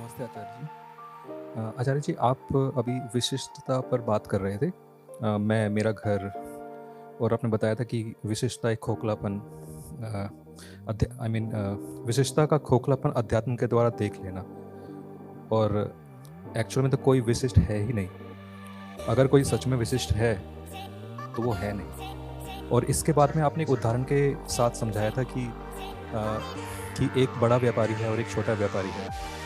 नमस्ते आचार्य जी। आचार्य जी, आप अभी विशिष्टता पर बात कर रहे थे। मैं, मेरा घर, और आपने बताया था कि विशिष्टता एक खोखलापन, विशिष्टता का खोखलापन अध्यात्म के द्वारा देख लेना, और एक्चुअल में तो कोई विशिष्ट है ही नहीं। अगर कोई सच में विशिष्ट है तो वो है नहीं। और इसके बाद में आपने एक उदाहरण के साथ समझाया था कि एक बड़ा व्यापारी है और एक छोटा व्यापारी है।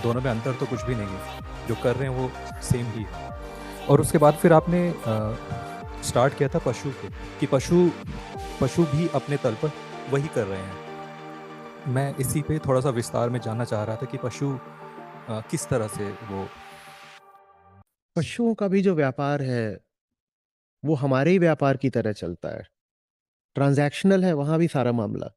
दोनों में अंतर तो कुछ भी नहीं है, जो कर रहे हैं वो सेम ही है। और उसके बाद फिर आपने स्टार्ट किया था पशु पे, कि पशु पशु भी अपने तल पर वही कर रहे हैं। मैं इसी पे थोड़ा सा विस्तार में जानना चाह रहा था कि पशु किस तरह से वो। पशुओं का भी जो व्यापार है, वो हमारे ही व्यापार की तरह चलता है। ट्रांज़ैक्शनल है वहाँ भी सारा मामला।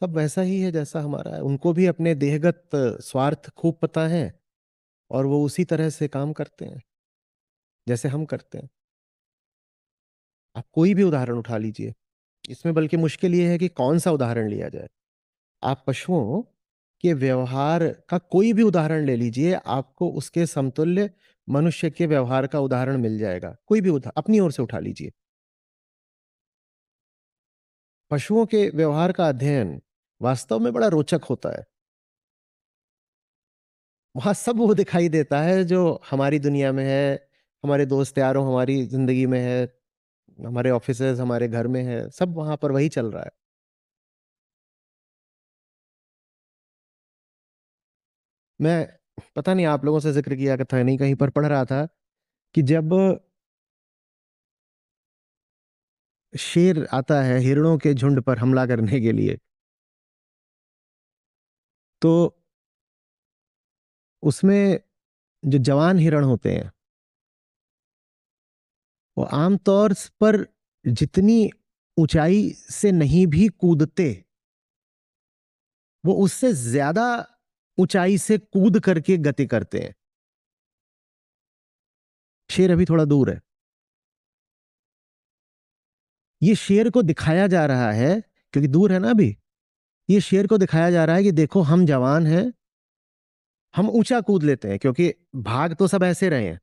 सब वैसा ही है जैसा हमारा है। उनको भी अपने देहगत स्वार्थ खूब पता है और वो उसी तरह से काम करते हैं, जैसे हम करते हैं। आप कोई भी उदाहरण उठा लीजिए। इसमें बल्कि मुश्किल ये है कि कौन-सा उदाहरण लिया जाए। आप पशुओं के व्यवहार का कोई भी उदाहरण ले लीजिए, आपको उसके समतुल्य मनुष्य के व्यवहार का उदाहरण मिल जाएगा। कोई भी अपनी ओर से उठा लीजिए। पशुओं के व्यवहार का अध्ययन वास्तव में बड़ा रोचक होता है। वहाँ सब वो दिखाई देता है जो हमारी दुनिया में है, हमारे दोस्त यारों, हमारी ज़िंदगी में है, हमारे ऑफ़िसेज़, हमारे घर में है, सब वहाँ पर वही चल रहा है। मैं पता नहीं आप लोगों से ज़िक्र किया था नहीं, कहीं पर पढ़ रहा था कि जब शेर आता है हिरणों के झुंड पर हमला करने के लिए, तो उसमें जो जवान हिरण होते हैं, वो आम तौर पर जितनी ऊँचाई से नहीं भी कूदते, वो उससे ज़्यादा ऊँचाई से कूद करके गति करते हैं। शेर अभी थोड़ा दूर है। ये शेर को दिखाया जा रहा है, क्योंकि दूर है ना अभी, ये शेर को दिखाया जा रहा है कि देखो हम जवान हैं, हम ऊँचा कूद लेते हैं, क्योंकि भाग तो सब ऐसे रहे हैं।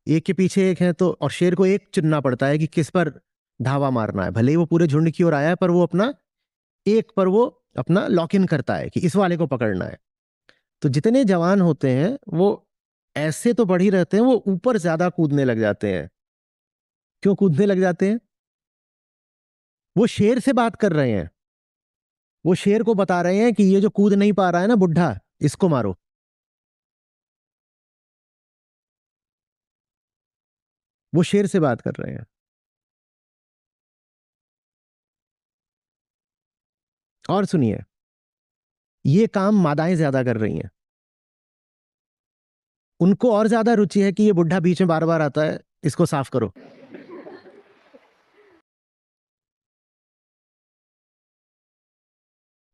एक के पीछे एक है तो, और शेर को एक चुनना पड़ता है कि किस पर धावा मारना है। भले ही वो पूरे झुंड की ओर आया है, पर वो अपना एक पर वो अपना लॉक इन करता है कि इस वाले को पकड़ना है। तो जितने जवान होते हैं, वो ऐसे तो बढ़ ही रहते हैं, वो ऊपर ज़्यादा कूदने लग जाते हैं। क्यों कूदने लग जाते हैं? वो शेर से बात कर रहे हैं। वो शेर को बता रहे हैं कि ये जो कूद नहीं पा रहा है ना बुड्ढा, इसको मारो। वो शेर से बात कर रहे हैं। और सुनिए, ये काम मादाएं ज्यादा कर रही हैं। उनको और ज्यादा रुचि है कि ये बुड्ढा बीच में बार बार आता है, इसको साफ करो।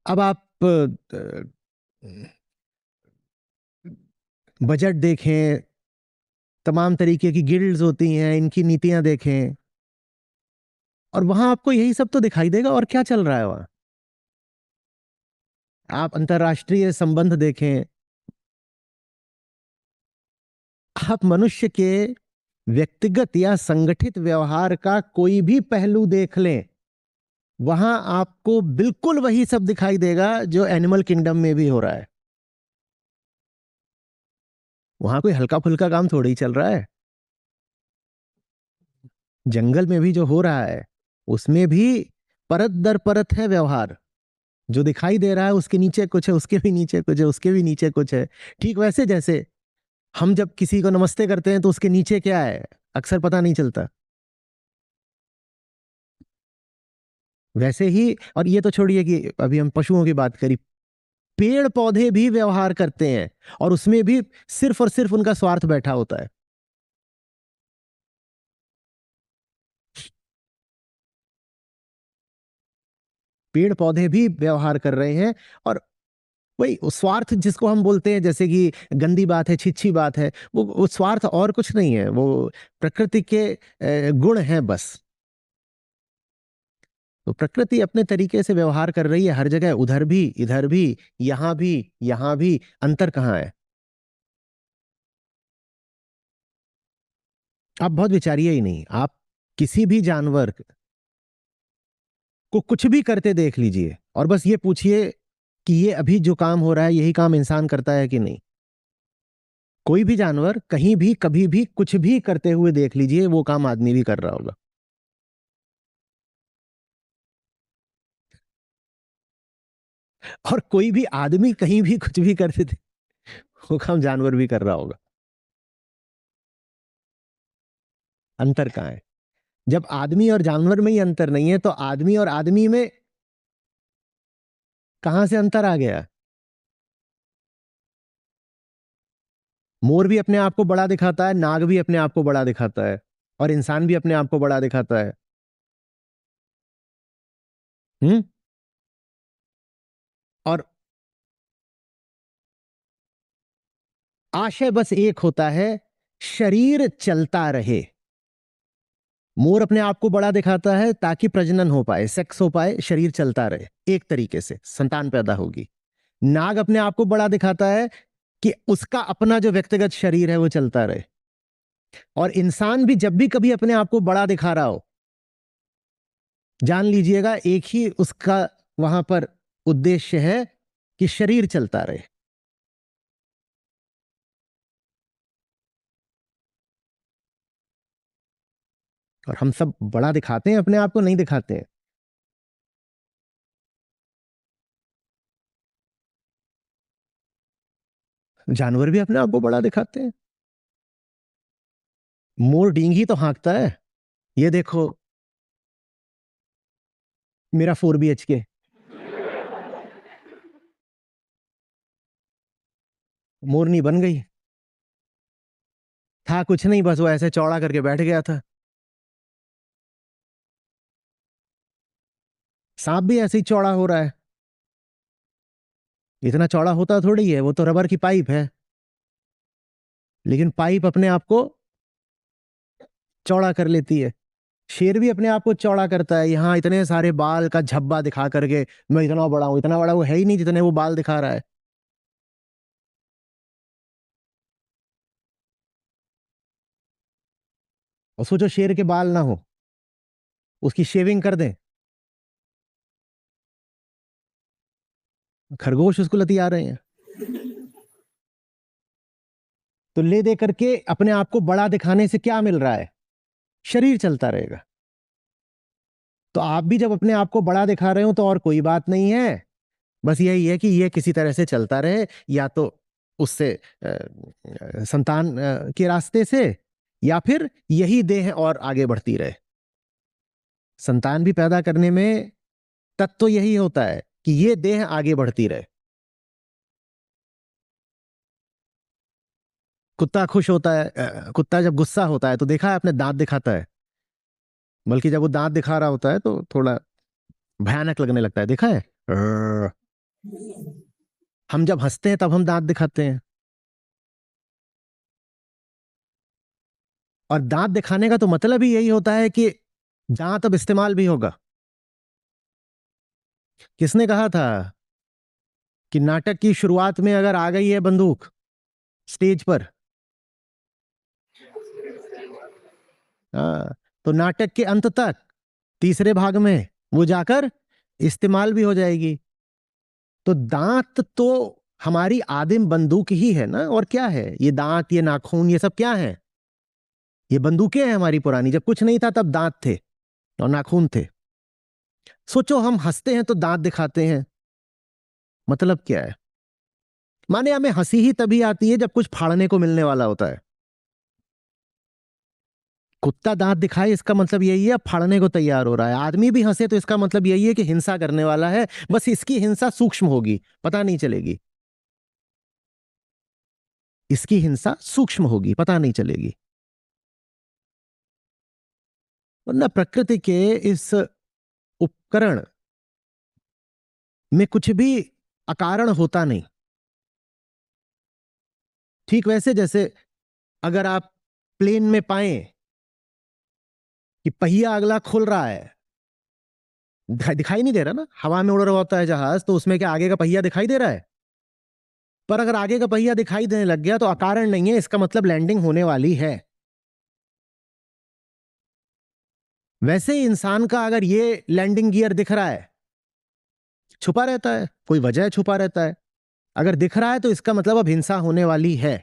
अब आप बजट देखें, तमाम तरीके की गिल्ड्स होती हैं, इनकी नीतियां देखें, और वहां आपको यही सब तो दिखाई देगा। और क्या चल रहा है वहां? आप अंतर्राष्ट्रीय संबंध देखें, आप मनुष्य के व्यक्तिगत या संगठित व्यवहार का कोई भी पहलू देख लें, वहां आपको बिल्कुल वही सब दिखाई देगा जो एनिमल किंगडम में भी हो रहा है। वहां कोई हल्का फुल्का काम थोड़ी ही चल रहा है। जंगल में भी जो हो रहा है, उसमें भी परत दर परत है व्यवहार। जो दिखाई दे रहा है उसके नीचे कुछ है, उसके भी नीचे कुछ है, उसके भी नीचे कुछ है। ठीक वैसे जैसे हम जब किसी को नमस्ते करते हैं तो उसके नीचे क्या है, अक्सर पता नहीं चलता। वैसे ही, और ये तो छोड़िए कि अभी हम पशुओं की बात करी, पेड़ पौधे भी व्यवहार करते हैं, और उसमें भी सिर्फ और सिर्फ उनका स्वार्थ बैठा होता है। पेड़ पौधे भी व्यवहार कर रहे हैं, और वही स्वार्थ जिसको हम बोलते हैं, जैसे कि गंदी बात है, छिच्छी बात है, वो स्वार्थ और कुछ नहीं है, वो प्रकृति के गुण हैं बस। तो प्रकृति अपने तरीके से व्यवहार कर रही है हर जगह, उधर भी, इधर भी, यहां भी, यहां भी। अंतर कहाँ है? आप बहुत विचारिए ही नहीं। आप किसी भी जानवर को कुछ भी करते देख लीजिए और बस ये पूछिए कि ये अभी जो काम हो रहा है यही काम इंसान करता है कि नहीं। कोई भी जानवर कहीं भी कभी भी कुछ भी करते हुए देख लीजिए, वो काम आदमी भी कर रहा होगा। और कोई भी आदमी कहीं भी कुछ भी करते थे, वो काम जानवर भी कर रहा होगा। अंतर कहाँ है? जब आदमी और जानवर में ही अंतर नहीं है तो आदमी और आदमी में कहां से अंतर आ गया? मोर भी अपने आप को बड़ा दिखाता है, नाग भी अपने आप को बड़ा दिखाता है, और इंसान भी अपने आप को बड़ा दिखाता है। हम्म। और आशय बस एक होता है, शरीर चलता रहे। मोर अपने आप को बड़ा दिखाता है ताकि प्रजनन हो पाए, सेक्स हो पाए, शरीर चलता रहे, एक तरीके से संतान पैदा होगी। नाग अपने आप को बड़ा दिखाता है कि उसका अपना जो व्यक्तिगत शरीर है वो चलता रहे। और इंसान भी जब भी कभी अपने आप को बड़ा दिखा रहा हो, जान लीजिएगा एक ही उसका वहां पर उद्देश्य है कि शरीर चलता रहे। और हम सब बड़ा दिखाते हैं अपने आप को, नहीं दिखाते हैं? जानवर भी अपने आप को बड़ा दिखाते हैं। मोर डींग ही तो हाँकता है। ये देखो मेरा 4 BHK, मोरनी बन गई। था कुछ नहीं, बस वो ऐसे चौड़ा करके बैठ गया था। सांप भी ऐसे ही चौड़ा हो रहा है। इतना चौड़ा होता थोड़ी है, वो तो रबर की पाइप है। लेकिन पाइप अपने आप को चौड़ा कर लेती है। शेर भी अपने आप को चौड़ा करता है, यहाँ इतने सारे बाल का झब्बा दिखा करके मैं इतना बड़ा हूं। इतना बड़ा वो है ही नहीं जितने वो बाल दिखा रहा है। और सोचो शेर के बाल ना हो, उसकी शेविंग कर दें, खरगोश उसको लतिया रहे हैं। तो ले दे करके अपने आप को बड़ा दिखाने से क्या मिल रहा है? शरीर चलता रहेगा। तो आप भी जब अपने आप को बड़ा दिखा रहे हो तो और कोई बात नहीं है, बस यही है कि ये किसी तरह से चलता रहे, या तो उससे संतान के रास्ते से, या फिर यही देह और आगे बढ़ती रहे। संतान भी पैदा करने में तत्व तो यही होता है कि ये देह आगे बढ़ती रहे। कुत्ता खुश होता है, कुत्ता जब गुस्सा होता है तो देखा है अपने दांत दिखाता है। बल्कि जब वो दांत दिखा रहा होता है तो थोड़ा भयानक लगने लगता है, देखा है? अर्र। हम जब हंसते हैं तब हम दांत दिखाते हैं। और दांत दिखाने का तो मतलब ही यही होता है कि दांत अब इस्तेमाल भी होगा। किसने कहा था कि नाटक की शुरुआत में अगर आ गई है बंदूक स्टेज पर, तो नाटक के अंत तक तीसरे भाग में वो जाकर इस्तेमाल भी हो जाएगी। तो दांत तो हमारी आदिम बंदूक ही है ना, और क्या है ये दांत, ये नाखून, ये सब क्या है? ये बंदूकें हैं हमारी पुरानी। जब कुछ नहीं था तब दांत थे और नाखून थे। सोचो हम हंसते हैं तो दांत दिखाते हैं, मतलब क्या है? माने हमें हंसी ही तभी आती है जब कुछ फाड़ने को मिलने वाला होता है। कुत्ता दांत दिखाए इसका मतलब यही है फाड़ने को तैयार हो रहा है। आदमी भी हंसे तो इसका मतलब यही है कि हिंसा करने वाला है, बस इसकी हिंसा सूक्ष्म होगी, पता नहीं चलेगी। इसकी हिंसा सूक्ष्म होगी, पता नहीं चलेगी। वरना प्रकृति के इस उपकरण में कुछ भी अकारण होता नहीं। ठीक वैसे जैसे अगर आप प्लेन में पाएं कि पहिया अगला खुल रहा है, दिखाई नहीं दे रहा ना, हवा में उड़ रहा होता है जहाज तो उसमें क्या आगे का पहिया दिखाई दे रहा है? पर अगर आगे का पहिया दिखाई देने लग गया तो अकारण नहीं है, इसका मतलब लैंडिंग होने वाली है। वैसे ही इंसान का अगर ये लैंडिंग गियर दिख रहा है, छुपा रहता है, कोई वजह है छुपा रहता है, अगर दिख रहा है तो इसका मतलब अब हिंसा होने वाली है।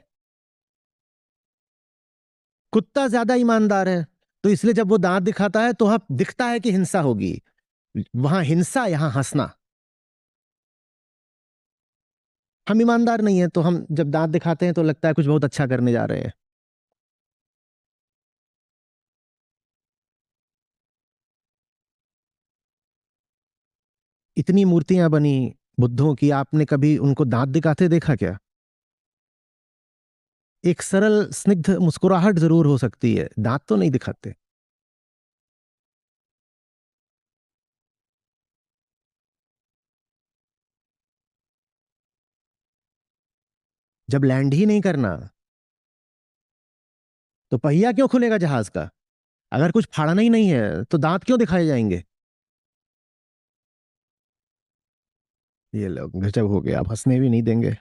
कुत्ता ज्यादा ईमानदार है, तो इसलिए जब वो दांत दिखाता है तो वहां दिखता है कि हिंसा होगी, वहां हिंसा, यहां हंसना। हम ईमानदार नहीं है तो हम जब दांत दिखाते हैं तो लगता है कुछ बहुत अच्छा करने जा रहे हैं। इतनी मूर्तियां बनी बुद्धों की, आपने कभी उनको दांत दिखाते देखा क्या? एक सरल स्निग्ध मुस्कुराहट जरूर हो सकती है, दांत तो नहीं दिखाते। जब लैंड ही नहीं करना तो पहिया क्यों खुलेगा जहाज का? अगर कुछ फाड़ना ही नहीं है तो दांत क्यों दिखाए जाएंगे? ये लोग गजब हो गया, आप हंसने भी नहीं देंगे।